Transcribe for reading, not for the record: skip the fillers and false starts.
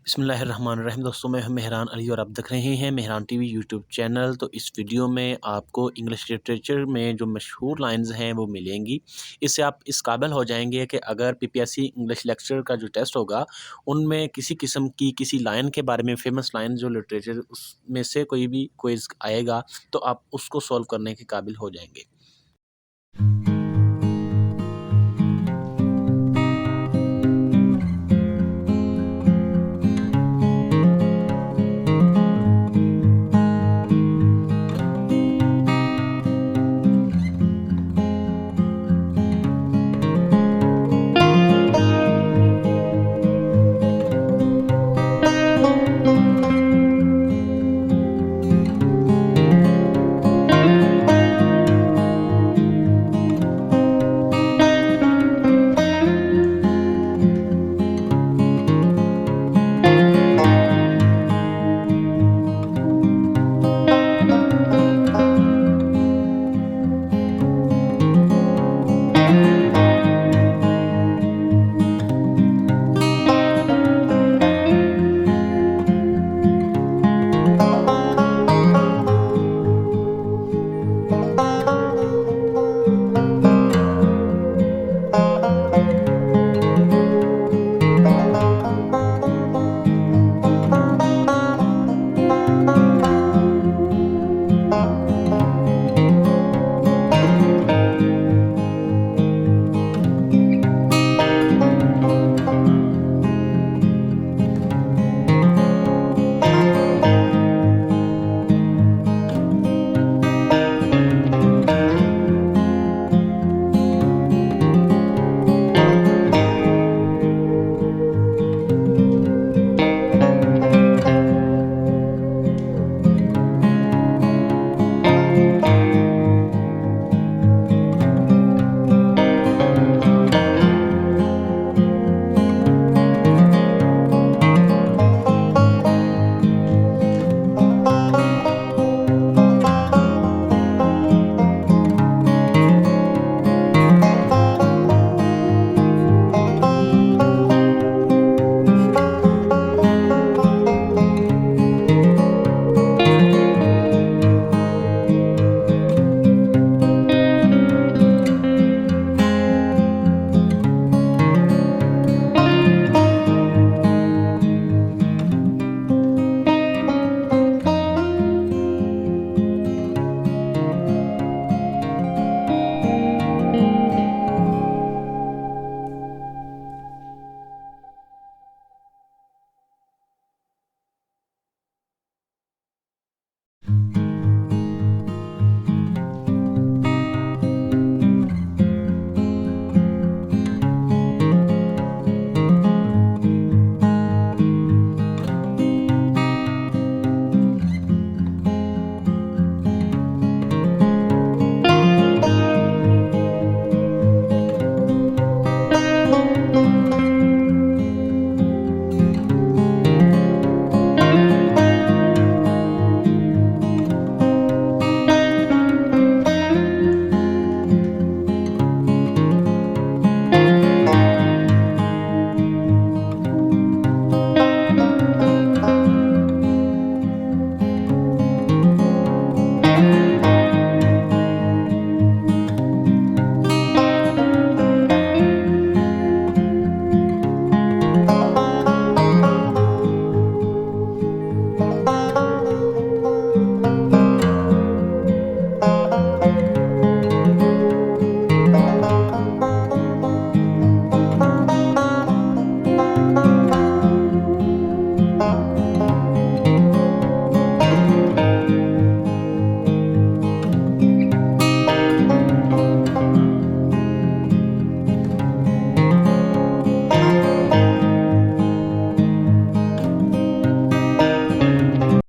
बिस्मिल्लाहिर्रहमानिर्रहीम। दोस्तों, मैं हूं मेहरान अली और आप देख रहे हैं मेहरान टीवी यूट्यूब चैनल। तो इस वीडियो में आपको इंग्लिश लिटरेचर में जो मशहूर लाइंस हैं वो मिलेंगी। इससे आप इस काबिल हो जाएंगे कि अगर पीपीएससी इंग्लिश लेक्चर का जो टेस्ट होगा उनमें किसी किस्म की किसी लाइन के बारे में, फेमस लाइन जो लिटरेचर उसमें से कोई भी क्विज आएगा तो आप उसको सॉल्व करने के काबिल हो जाएंगे।